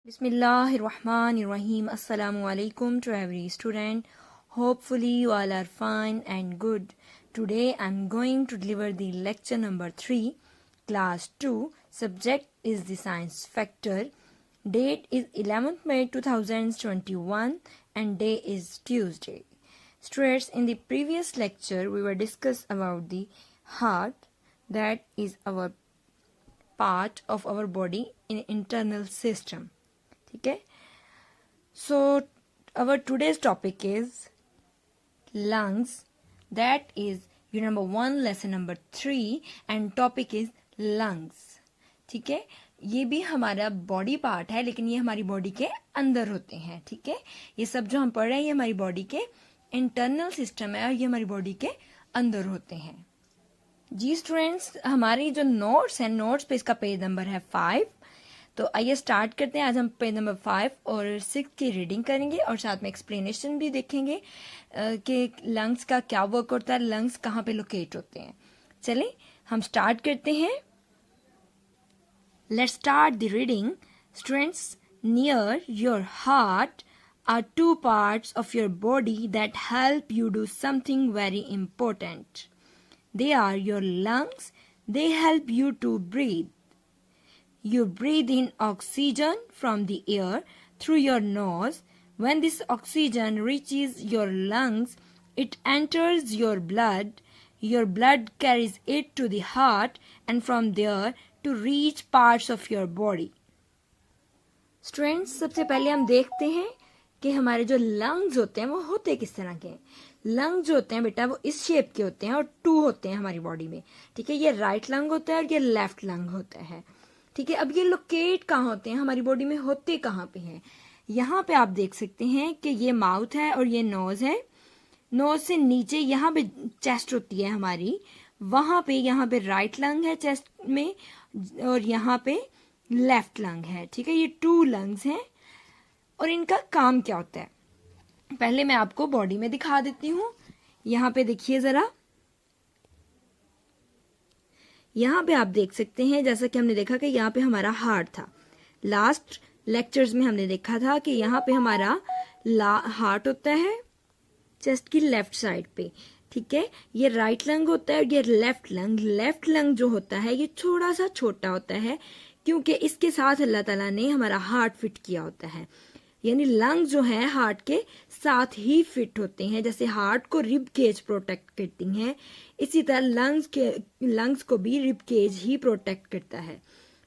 Bismillahirrahmanirrahim. Assalamu alaikum to every student. Hopefully you all are fine and good. Today I'm going to deliver the lecture number 3, class 2. Subject is the science factor. Date is 11th May 2021 and day is Tuesday. Students, in the previous lecture we were discussed about the heart, that is our part of our body in internal system. Okay, so our today's topic is lungs. That is your number 1 lesson number 3 and topic is lungs. ठीक है, ये भी हमारा body part है लेकिन ये हमारी body के अंदर होते हैं. ठीक है, ये सब जो हम पढ़ रहे हैं ये हमारी बॉडी के इंटरनल सिस्टम है और ये हमारी बॉडी के अंदर होते हैं. जी स्टूडेंट्स, हमारी जो नोट्स है, नोट्स पे इसका पेज नंबर है 5. तो आइए स्टार्ट करते हैं. आज हम पेज नंबर 5 और 6 की रीडिंग करेंगे और साथ में एक्सप्लेनेशन भी देखेंगे कि लंग्स का क्या वर्क होता है, लंग्स कहाँ पे लोकेट होते हैं. चलिए हम स्टार्ट करते हैं. Let's start the reading. Students, near your heart are two parts of your body that help you do something very important. They are your lungs. They help you to breathe. You breathe in oxygen from the air through your nose. When this oxygen reaches your lungs, it enters your blood. Your blood carries it to the heart and from there to reach parts of your body. Students, सबसे पहले हम देखते हैं कि हमारे जो lungs होते हैं वो होते किस तरह के हैं. लंग्स जो होते हैं बेटा वो इस शेप के होते हैं और 2 होते हैं हमारी बॉडी में. ठीक है, ये राइट लंग होता है और ये लेफ्ट लंग होता है. ठीक है, अब ये लोकेट कहाँ होते हैं, हमारी बॉडी में होते कहाँ पे हैं. यहाँ पे आप देख सकते हैं कि ये माउथ है और ये नोज है. नोज से नीचे यहाँ पे चेस्ट होती है हमारी, वहां पे यहाँ पे राइट लंग है चेस्ट में और यहाँ पे लेफ्ट लंग है. ठीक है, ये 2 लंग्स हैं और इनका काम क्या होता है पहले मैं आपको बॉडी में दिखा देती हूँ. यहाँ पे देखिए जरा, यहाँ पे आप देख सकते हैं जैसा कि हमने देखा कि यहाँ पे हमारा हार्ट था. लास्ट लेक्चर्स में हमने देखा था कि यहाँ पे हमारा हार्ट होता है चेस्ट की लेफ्ट साइड पे. ठीक है, ये राइट लंग होता है और ये लेफ्ट लंग. लेफ्ट लंग जो होता है ये थोड़ा सा छोटा होता है क्योंकि इसके साथ अल्लाह ताला ने हमारा हार्ट फिट किया होता है. यानी लंग्स जो है हार्ट के साथ ही फिट होते हैं. जैसे हार्ट को रिब केज प्रोटेक्ट करती हैं, इसी तरह लंग्स को भी रिब केज ही प्रोटेक्ट करता है.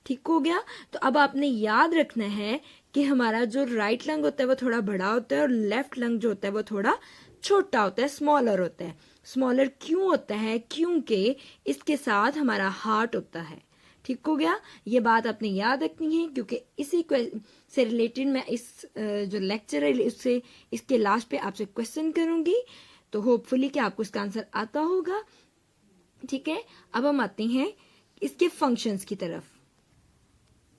ठीक हो गया. तो अब आपने याद रखना है कि हमारा जो राइट लंग होता है वो थोड़ा बड़ा होता है और लेफ्ट लंग जो होता है वो थोड़ा छोटा होता है, स्मॉलर होता है. स्मॉलर क्यों होता है? क्योंकि इसके साथ हमारा हार्ट होता है. ठीक हो गया, ये बात आपने याद रखनी है क्योंकि इसी से रिलेटेड मैं इस जो लेक्चर है उससे इसके लास्ट पे आपसे क्वेश्चन करूंगी. तो होपफुली कि आपको इसका आंसर आता होगा. ठीक है, अब हम आते हैं इसके फंक्शंस की तरफ.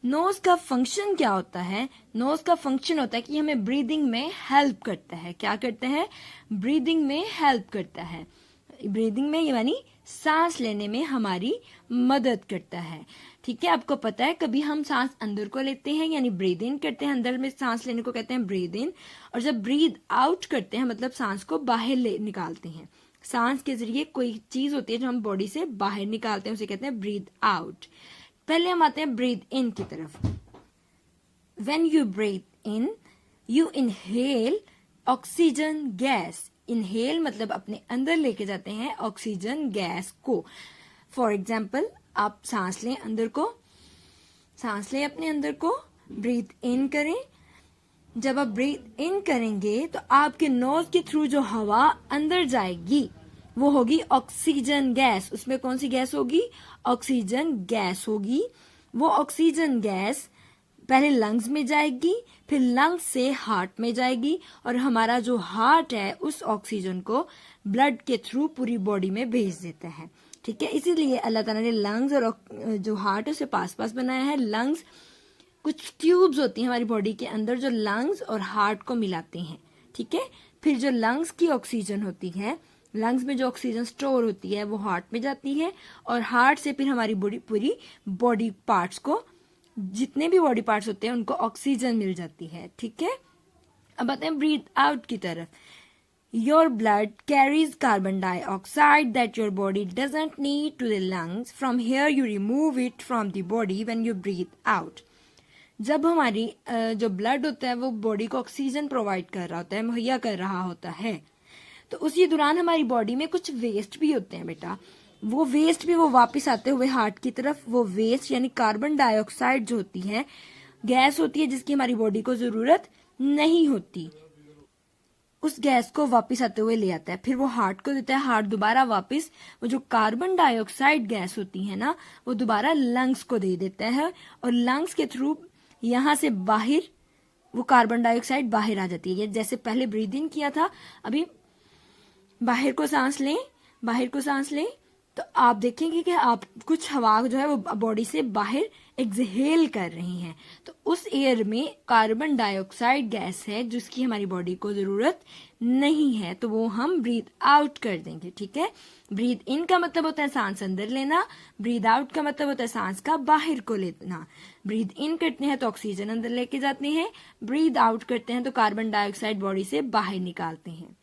नोज का फंक्शन क्या होता है? नोज का फंक्शन होता है कि हमें ब्रीदिंग में हेल्प करता है. क्या करता है? ब्रीदिंग में हेल्प करता है. ब्रीदिंग में यानी सांस लेने में हमारी मदद करता है. ठीक है, आपको पता है कभी हम सांस अंदर को लेते हैं यानी ब्रीद इन करते हैं, अंदर में सांस लेने को कहते हैं ब्रीद इन, और जब ब्रीद आउट करते हैं मतलब सांस को बाहर निकालते हैं. सांस के जरिए कोई चीज होती है जो हम बॉडी से बाहर निकालते हैं उसे कहते हैं ब्रीद आउट. पहले हम आते हैं ब्रीद इन की तरफ. When you breathe in you inhale oxygen gas. Inhale मतलब अपने अंदर लेके जाते हैं ऑक्सीजन गैस को. फॉर एग्जाम्पल, आप सांस लें अंदर को, सांस लें अपने अंदर को, ब्रीथ इन करें. जब आप ब्रीथ इन करेंगे तो आपके नोज के थ्रू जो हवा अंदर जाएगी वो होगी ऑक्सीजन गैस. उसमें कौन सी गैस होगी? ऑक्सीजन गैस होगी. वो ऑक्सीजन गैस पहले लंग्स में जाएगी, फिर लंग्स से हार्ट में जाएगी और हमारा जो हार्ट है उस ऑक्सीजन को ब्लड के थ्रू पूरी बॉडी में भेज देता है. ठीक है, इसीलिए अल्लाह ताला ने लंग्स और जो हार्ट है उसे पास पास बनाया है. लंग्स कुछ ट्यूब्स होती हैं हमारी बॉडी के अंदर जो लंग्स और हार्ट को मिलाते हैं. ठीक है, फिर जो लंग्स की ऑक्सीजन होती है, लंग्स में जो ऑक्सीजन स्टोर होती है वो हार्ट में जाती है और हार्ट से फिर हमारी पूरी बॉडी पार्ट्स को जितने भी बॉडी पार्ट्स होते हैं उनको ऑक्सीजन मिल जाती है, ठीक है। अब आते हैं ब्रीथ आउट की तरफ। Your blood carries carbon dioxide that your body doesn't need to the lungs, from here you remove it from the body when you breathe out. जब हमारी जो ब्लड होता है वो बॉडी को ऑक्सीजन प्रोवाइड कर रहा होता है, मुहैया कर रहा होता है, तो उसी दौरान हमारी बॉडी में कुछ वेस्ट भी होते हैं बेटा। वो वेस्ट भी वो वापस आते हुए हार्ट की तरफ, वो वेस्ट यानी कार्बन डाइऑक्साइड जो होती है, गैस होती है जिसकी हमारी बॉडी को जरूरत नहीं होती, उस गैस को वापस आते हुए ले आता है, फिर वो हार्ट को देता है। हार्ट दोबारा वापस वो जो कार्बन डाइऑक्साइड गैस होती है ना, वो दोबारा लंग्स को दे देता है, और लंग्स के थ्रू यहां से बाहर वो कार्बन डाइऑक्साइड बाहर आ जाती है। जैसे पहले ब्रीद इन किया था, अभी बाहर को सांस लें, बाहर को सांस लें, तो आप देखेंगे कि आप कुछ हवा जो है वो बॉडी से बाहर एक्सहेल कर रही हैं, तो उस एयर में कार्बन डाइऑक्साइड गैस है जिसकी हमारी बॉडी को जरूरत नहीं है, तो वो हम ब्रीथ आउट कर देंगे, ठीक है। ब्रीथ इन का मतलब होता है सांस अंदर लेना, ब्रीथ आउट का मतलब होता है सांस का बाहर को लेना। ब्रीथ इन करते हैं तो ऑक्सीजन अंदर लेके जाते हैं, ब्रीथ आउट करते हैं तो कार्बन डाइऑक्साइड बॉडी से बाहर निकालते हैं।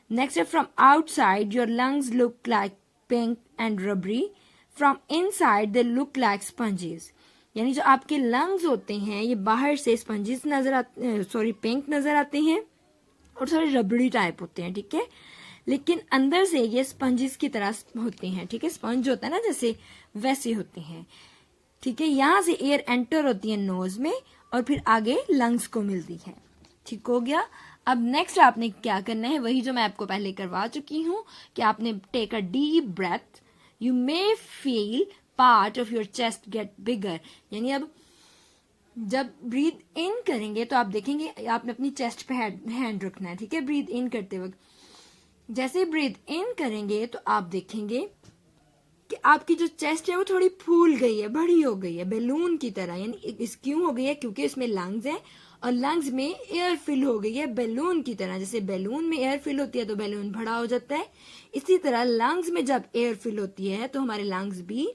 नेक्स्ट है from outside your lungs look like pink and rubbery, from inside they look like sponges. यानी जो आपके लंग्स होते हैं ये बाहर से स्पंजेस नजर आते, पिंक नजर आते हैं और थोड़े रबड़ी टाइप होते हैं, ठीक है, लेकिन अंदर से ये स्पंजेस की तरह होते हैं, ठीक है। स्पंज होता है ना जैसे, वैसे होते हैं, ठीक है। यहां से एयर एंटर होती है नोज में और फिर आगे लंग्स को मिलती है, ठीक हो गया। अब नेक्स्ट आपने क्या करना है, वही जो मैं आपको पहले करवा चुकी हूं कि आपने take a deep breath, you may feel part of your chest get bigger. यानी अब जब ब्रीथ इन करेंगे तो आप देखेंगे आपने अपनी चेस्ट पे हैंड रखना है, ठीक है। ब्रीथ इन करते वक्त जैसे ब्रीथ इन करेंगे तो आप देखेंगे कि आपकी जो चेस्ट है वो थोड़ी फूल गई है, बड़ी हो गई है, बैलून की तरह। यानी इस क्यों हो गई है, क्योंकि इसमें लंग्स हैं और लंग्स में एयर फिल हो गई है बैलून की तरह। जैसे बैलून में एयर फिल होती है तो बैलून बड़ा हो जाता है, इसी तरह लंग्स में जब एयर फिल होती है तो हमारे लंग्स भी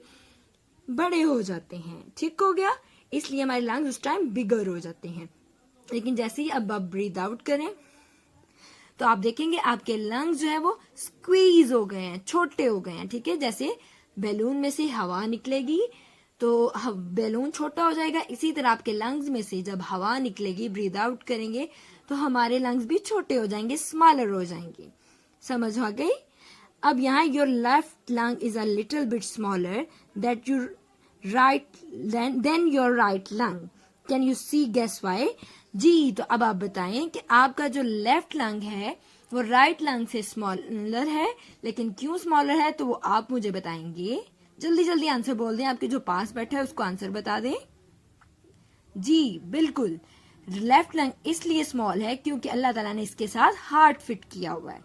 बड़े हो जाते हैं, ठीक हो गया। इसलिए हमारे लंग्स उस टाइम बिगर हो जाते हैं। लेकिन जैसे ही अब आप ब्रीथ आउट करें तो आप देखेंगे आपके लंग्स जो है वो स्क्वीज हो गए हैं, छोटे हो गए हैं, ठीक है। जैसे बैलून में से हवा निकलेगी तो बैलून छोटा हो जाएगा, इसी तरह आपके लंग्स में से जब हवा निकलेगी, ब्रीथ आउट करेंगे तो हमारे लंग्स भी छोटे हो जाएंगे, स्मॉलर हो जाएंगे। समझ आ गई। अब यहाँ your left lung is a little bit smaller that you right than your right lung, can you see guess why. जी, तो अब आप बताएं कि आपका जो लेफ्ट लंग है वो राइट लंग से स्मॉलर है, लेकिन क्यों स्मॉलर है तो वो आप मुझे बताएंगे। जल्दी जल्दी आंसर बोल दें, आपके जो पास बैठा है उसको आंसर बता दें। जी बिल्कुल, लेफ्ट लंग इसलिए स्मॉल है क्योंकि अल्लाह ताला ने इसके साथ हार्ट फिट किया हुआ है।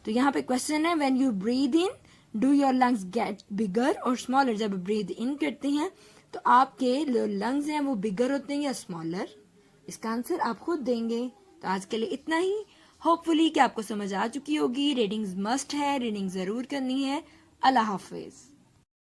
तो यहाँ पे क्वेश्चन है when you breathe in do your lungs get bigger और स्मॉलर। जब ब्रीथ इन करते हैं तो आपके लंग्स हैं वो बिगर होते हैं या स्मॉलर, इसका आंसर आप खुद देंगे। तो आज के लिए इतना ही, होपफुली कि आपको समझ आ चुकी होगी। रीडिंग्स मस्ट है, रीडिंग जरूर करनी है। अल्लाह हाफिज।